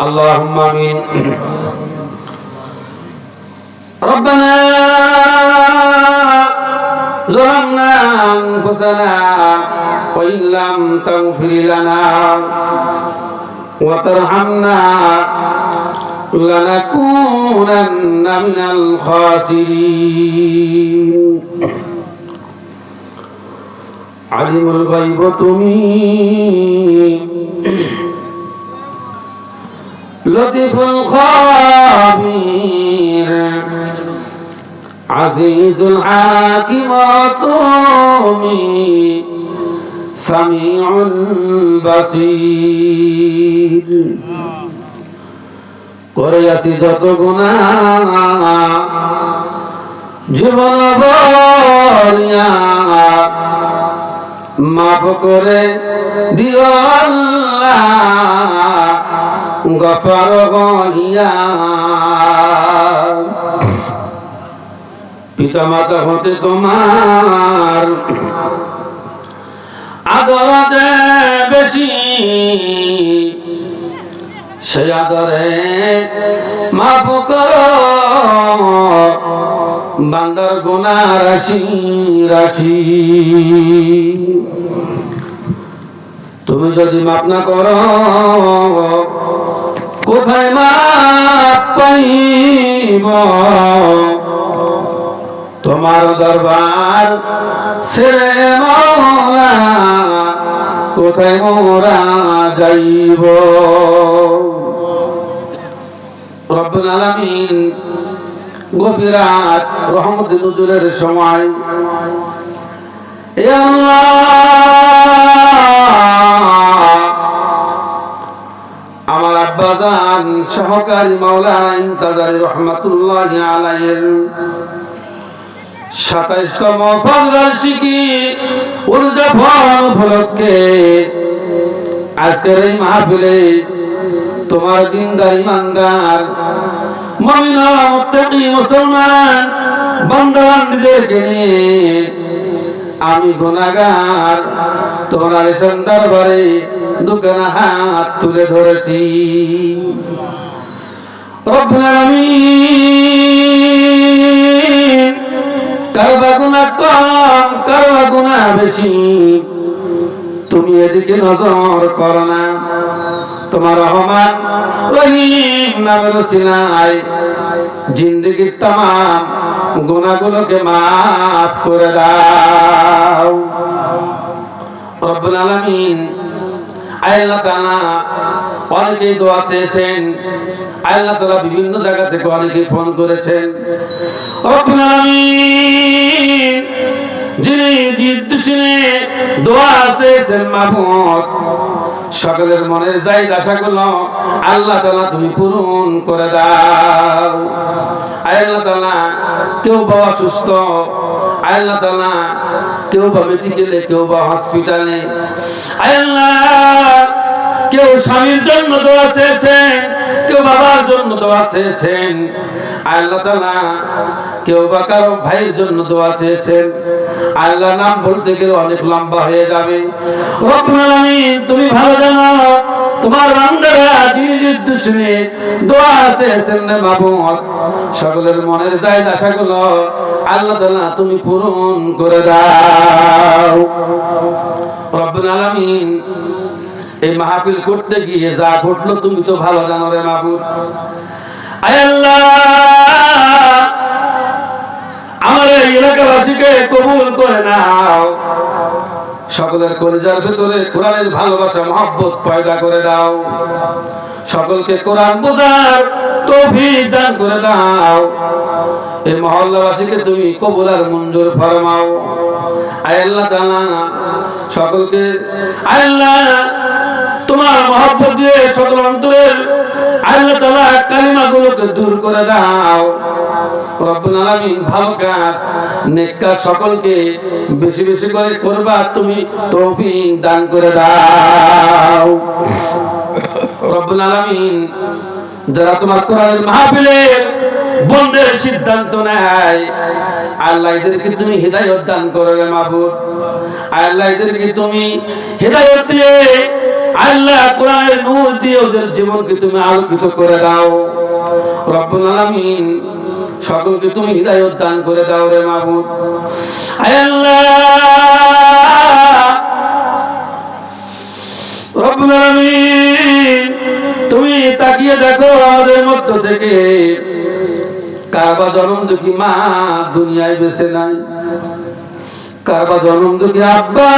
اللهم آمين. ربنا ظلمنا أنفسنا وإن لم تغفر لنا وترحمنا لنكونن من الخاسرين. علم الغيب তুমি لطيف الخبير عزيز الحكيم তুমি سميع بصير. করে আছি যত গুনাহ জীবন ভরিয়া মাফ করে দিও আল্লাহ গফর হইয়া। পিতা মাতা হতে তোমার আদর যে বেশি, সে আদরে মাফ করো বান্দার গুনাহ রাশি রাশি। তুমি যদি মাফ না করো কোথায় মাফ পাইব? তোমার দরবার ছেড়ে মওলা কোথায় মোরা যাইব? রব্বুল আলামিন গভীর রাত রহমত নজুলের সময় হে আল্লাহ আমার আব্বাজান সহকারী মাওলানা ইন্তাজারী রহমাতুল্লাহি আলাইহির 27তম ফজলবার্ষিকী উদযাপন উপলক্ষে আজকের এই মাহফিলে তোমার দিনদার ইমানদার মুমিন মুত্তাকি মুসলমান বান্দা-বান্দীদেরকে নিয়ে আমি গুনাহগার তোমার আলিশান দরবারে দুখানা হাত তুলে ধরেছি। রব্বুল আলামিন কারবা গুনাহ কম কারবা গুনাহ বেশি, তুমি এদিকে নজর করো না। তোমার রহমান রহিম নামের ওসিলায় জিন্দেগীর तमाम গুনাহগুলোকে maaf করে দাও। রব্বুল আলামিন আল্লাহ তাআলা অনেকেই দোয়া চেয়েছেন, আল্লাহ তাআলা বিভিন্ন জায়গা থেকে অনেকেই ফোন করেছেন। রব্বুল আলামিন যিনি জিদ্দুশিনে দোয়া চেয়েছেন মাবুদ, সকলের মনের জায়গা আশাগুলো আল্লাহ তাআলা তুমি পূরণ করে দাও। আল্লাহ তাআলা কেউ বাবা সুস্থ, আল্লাহ তাআলা কেউ বা মেডিকেলে, কেউ বা হসপিটালে, আল্লাহ কেউ স্বামীর জন্য দোয়া চেয়েছেন, কেউ বাবার জন্য দোয়া চেয়েছেন, আল্লাহ তাআলা কেউ বা কারো ভাইয়ের জন্য দোয়া চেয়েছেন। আল্লাহ নাম বলতে গেলে অনেক লম্বা হয়ে যাবে। রব্বুল আলামিন তুমি ভালো জানো তোমার বান্দারা যিনি জিদ্দুশিনে দোয়া চেয়েছেন রে মাবুদ, সকলের মনের চাহিদা আশাগুলো আল্লাহ তাআলা তুমি পূরণ করে দাও। রব্বুল আলামিন এই মাহফিল করতে গিয়ে যা ঘটলো তুমি তো ভালো জানো রে মাবুদ। আয় আল্লাহ আমার এই এলাকাবাসীকে কবুল করে নাও, সকলের কলিজার ভিতরে কোরআনের ভালোবাসা মহব্বত পয়দা করে দাও, সকলকে কোরআন বোঝার তৌফিক দান করে দাও। এই মহল্লাবাসীকে তুমি কবুল আর মঞ্জুর ফরমাও। আয় আল্লাহ তাআলা সকলকে আল্লাহ তোমার মহব্বত দিয়ে সকল অন্তরের আল্লাহ তাআলা কালিমাগুলোকে দূর করে দাও। রব্বুল আলামিন ভালো কাজ নেক কাজ সকলকে বেশি বেশি করে করবা তুমি তৌফিক দান করে দাও। রব্বুল আলামিন যারা তোমার কোরআনের মাহফিলের বন্ধের সিদ্ধান্ত নেয় আল্লাহ এদেরকে তুমি হিদায়াত দান করো রে মাবুদ। আল্লাহ এদেরকে তুমি হিদায়াত দিয়ে আল্লাহ কোরআনের নূর দিয়ে ওদের জীবনকে তুমি আলোকিত করে দাও রব্বুল আলামিন। সকলকে তুমি হিদায়াত দান করে দাও রে মাবুদ। আয় আল্লাহ রব্বুল আলামিন, তুমি তাকিয়ে দেখো আমাদের মধ্য থেকে কারবা জনম দুঃখী মা দুনিয়ায় বেঁচে নাই, কারবা জনম দুঃখী আব্বা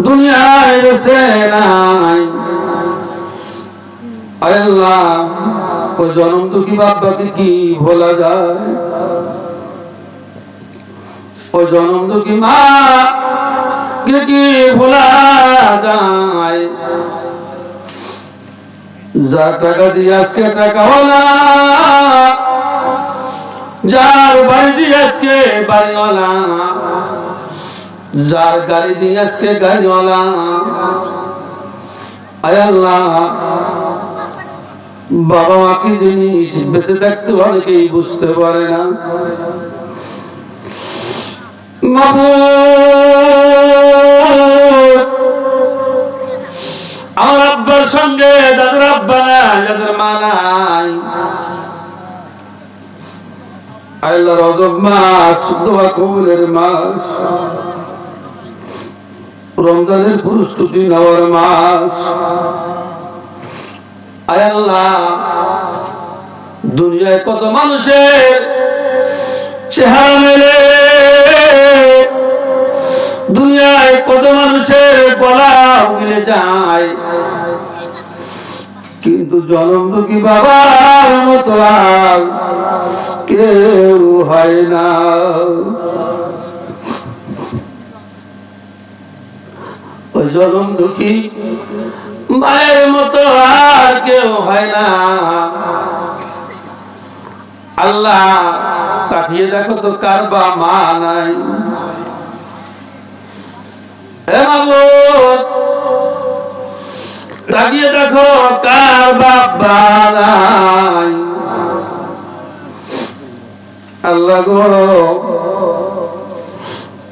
দুনিয়ায় বেঁচে নাই। আয় আল্লাহ ওই জনম দুঃখী বাবাকে কি ভোলা যায়, ওই জনম দুঃখী মা কে কি ভোলা যায়। যার টাকা দিয়ে আজকে টাকা হলা, যার বাড়ি দিয়ে আজকে বাড়িওয়ালা, যার গাড়ি দিয়ে আজকে গাড়িওয়ালা। আয় আল্লাহ বাবা মা কি জিনিস বেঁচে থাকতে অনেকেই বুঝতে পারে না। আমার আব্বার সঙ্গে যাদের আব্বা নাই, যাদের মা নাই, আল্লাহ রজব মাস, দোয়া কবুলের মাস, রমজানের প্রস্তুতি নেওয়ার মাস। আয় আল্লাহ দুনিয়ায় কত মানুষের চেহারা মেলে, দুনিয়ায় কত মানুষের গলা মিলে যায়, কিন্তু জনম দুঃখী বাবার মতো আর কেউ হয় না। ওই জনম দুঃখী মায়ের মতো আর কেউ হয় না। আল্লাহ তাকিয়ে দেখো তো কার বা মা নাই। হে মাবুদ তাকিয়ে দেখো কার বাবা নাই। আল্লাহ গো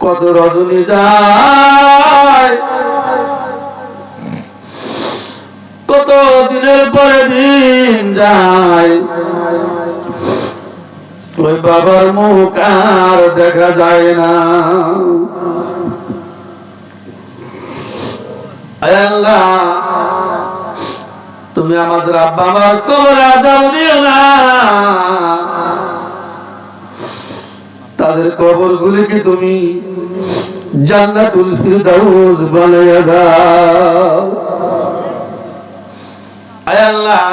কত রজনী যায়, কত দিনের পরে দিন যায়, ওই বাবার মুখ আর দেখা যায় না। আয় আল্লাহ তুমি আমাদের আব্বা আমার কবরে আযাব দিও না, তাদের কবর গুলিকে তুমি জান্নাতুল ফিরদাউস বানায়া দাও। আয় আল্লাহ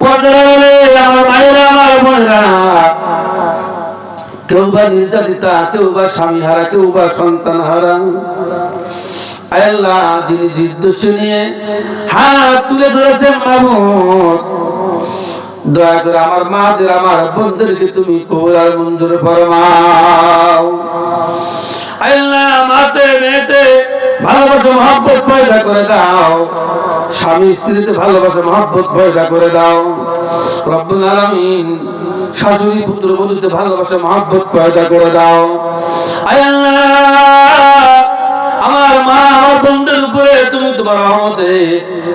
পর্দার আড়ালে আমার মায়েরা, আমার বোনেরা, কেউ বা নির্যাতিতা, কেউ বা স্বামী হারা, কেউ বা সন্তান হারা। আয় আল্লাহ যিনি জিদ্দুষ নিয়ে হাত তুলে ধরেছেন মাবুদ, দয়া করে আমার মাদের, আমার বোনদেরকে তুমি কবুল আর মঞ্জুর ফরমাও। আয় আল্লাহ মাতে মেয়েতে ভালোবাসা মহব্বত পয়দা করে দাও, স্বামী স্ত্রীতে ভালোবাসা মহব্বত পয়দা করে দাও রব্বুল আলামিন। শাশুড়ি পুত্র বধূতে ভালোবাসা মহব্বত পয়দা করে দাও। আয় আল্লাহ আমার মা, আমার বোনদের উপরে তুমি তোমার রহমতে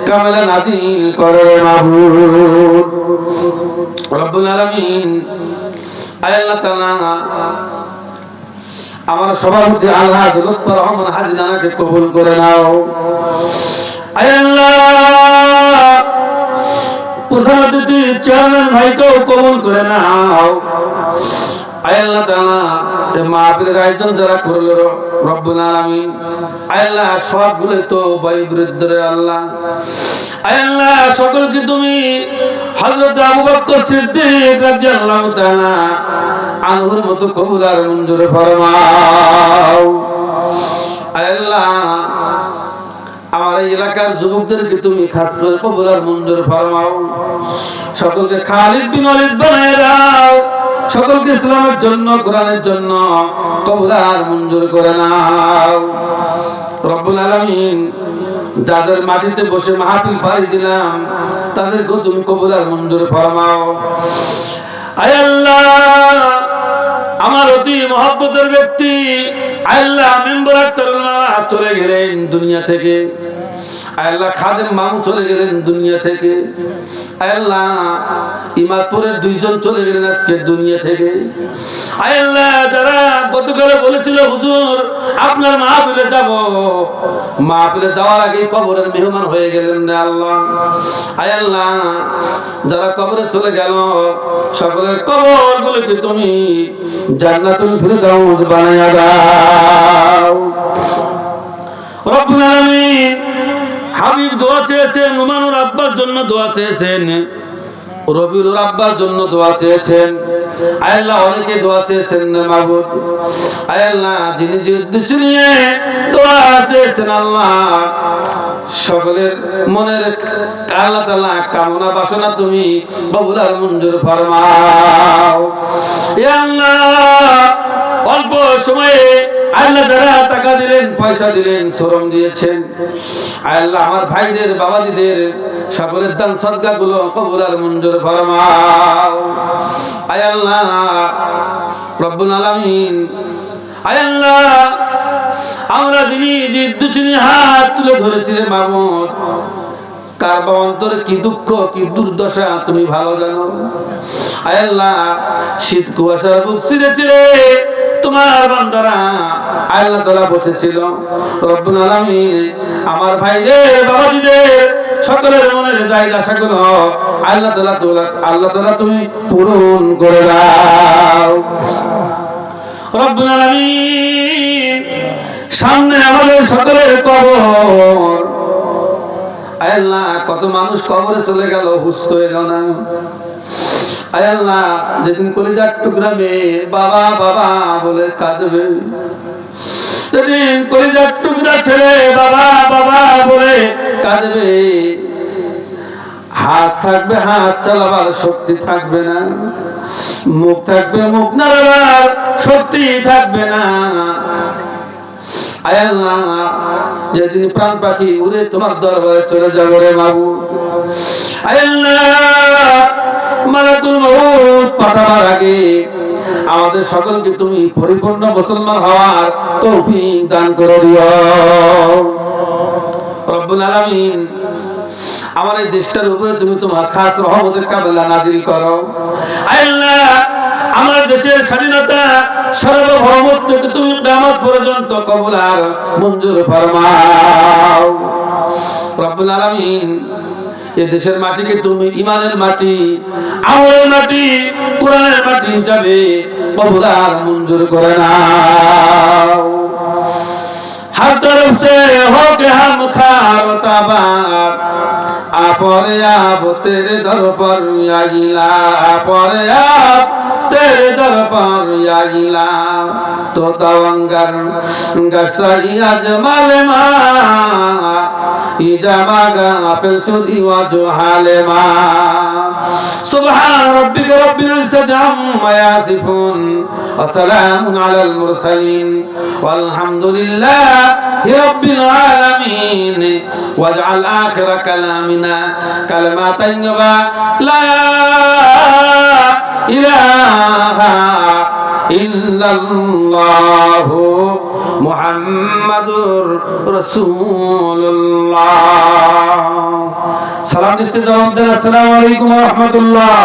কামেলা নাজিল করো মাবুদ রব্বুল আলামিন। আয় আল্লাহ তাআলা আমার সভাপতি আল্লাহ লুৎফর রহমান হাজী নানাকে কবুল করে নাও। আয় আল্লাহ প্রধান অতিথি চেয়ারম্যান ভাইকেও কবুল করে নাও। আয় আল্লাহ তাআলা মাহফিলের আয়োজন যারা করলো রব্বুল আলামিন, আয় আল্লাহ সবগুলো তো বয়োবৃদ্ধরে আল্লাহ। আয় আল্লাহ সকলকে তুমি হযরত আবু বকর সিদ্দিক রাদিয়াল্লাহু তাআলা আনহুর মতো কবুল আর মঞ্জুর ফরমাও। আয় আল্লাহ আমার এই এলাকার যুবকদেরকে তুমি খাস করে কবুল আর মঞ্জুর ফরমাও। সকলকে খালিদ বিন ওয়ালিদ বানায় দাও, সকলকে ইসলামের জন্য, কোরআনের জন্য কবুল আর মঞ্জুর করে নাও রব্বুল আলামিন। যাদের মাটিতে বসে মাহফিল পাড়ি দিলাম তাদেরকে তুমি কবুল আর মঞ্জুর ফরমাও। আয় আল্লাহ আমার অতি মহব্বতের ব্যক্তি আল্লাহ মেম্বার চলে গেলেন দুনিয়া থেকে। আল্লাহ খাদেম মামু চলে গেলেন দুনিয়া থেকে। আল্লাহ ইমাদপুরের দুইজন চলে গেলেন আজকে দুনিয়া থেকে। আল্লাহ যারা গতকালে বলেছিল হুজুর আপনার মাহফিলে যাব, মাহফিলে যাওয়ার আগে কবরের মেহমান হয়ে গেলেন না আল্লাহ। আল্লাহ যারা কবরে চলে গেল সকলের কবরগুলোকে তুমি জান্নাতুল ফিরদাউস বানায়া দাও রব্বুল আলামিন। হাবিব দোয়া চেয়েছেন, নুমানুর আব্বার জন্য দোয়া চেয়েছেন, রবিউল আব্বার জন্য দোয়া চেয়েছেন। আল্লাহ অনেকে দোয়া চেয়েছেন না মাবুদ। আল্লাহ যিনি যে উদ্দেশ্য নিয়ে দোয়া চেয়েছেন আল্লাহ সকলের মনের আল্লাহ তাআলা কামনা বাসনা তুমি কবুল আর মঞ্জুর ফরমাও। ইয়া আল্লাহ অল্প সময়ে আল্লাহ যারা টাকা দিলেন, পয়সা দিলেন, শ্রম দিয়েছেন, আল্লাহ আমার ভাইদের বাবাজিদের সকলের দান সদকা গুলো কবুল আর মঞ্জুর ফরমাও। আয় আল্লাহ রব্বুল আলামিন, আয় আল্লাহ আমরা যিনি যিনি হাত তুলে ধরেছিলেন মামুদ, কার বা অন্তরে কি দুঃখ কি দুর্দশা তুমি ভালো জানো। আয় আল্লাহ শীত কুয়াশার বুক চিরে চিরে তোমার বান্দারা আল্লাহ তাআলা বসেছিল। রব্বুল আলামিন আমার ভাইদের বাবাজিদের সকলের মনের চাহিদা আশাগুলো আল্লাহ তাআলা তুমি পূরণ করে দাও রব্বুল আলামিন। সামনে আমাদের সকলের কবর, আল্লাহ কত মানুষ কবরে চলে গেল হুশ তো এলো না। আয় আল্লাহ যেদিন কলিজার টুকরা মেয়ে বাবা বাবা বলে কাঁদবে, যেদিন কলিজার টুকরা ছেলে বাবা বাবা বলে কাঁদবে, হাত থাকবে হাত চালাবার শক্তি থাকবে না, মুখ থাকবে মুখ নাড়াবার শক্তি থাকবে না। আয় আল্লাহ যেদিন প্রাণ পাখি উড়ে তোমার দরবারে চলে যাবে রে মাবুদ। আয় আল্লাহ মালাকুল মউত পাঠাবার আগে আমাদের সকলকে তুমি পরিপূর্ণ মুসলমান হওয়ার তৌফিক দান করে দিও রব্বুল আলামিন। আমার এই দেশটার উপরে তুমি তোমার খাস রহমতের কাবেলা নাজিল করো। আল্লাহ আমার দেশের স্বাধীনতা সার্বভৌমত্বকে তুমি কিয়ামত পর্যন্ত কবুল আর মঞ্জুর ফরমাও রব্বুল আলামিন। এই দেশের মাটিকে তুমি ইমানের মাটি, আমলের মাটি, কোরআনের মাটি হিসাবে কবুল আর মঞ্জুর করে নাও। हर तरफ से हो के हम खारताबाद आपरे आप तेरे दर पर आइला, आपरे आप तेरे दर पर आइला तो तवंगर गस्ताई अजमल मा इजामागा फिल सुदी व जुहाले मा सुबहान रब्बिक रब्बिल इज्जति अम्मा यासिफून व सलामुन अलल मुरसलीन वल्हम्दुलिल्लाहि रब्बिल आलमीन वाजअल आखिर कलामिना कलमा तय्यबा ला इलाहा इल्लल्लाहु मुहम्मदुर रसूलुल्लाह। सलाम दिते जवाब देना। अस्सलामु अलैकुम व रहमतुल्लाह।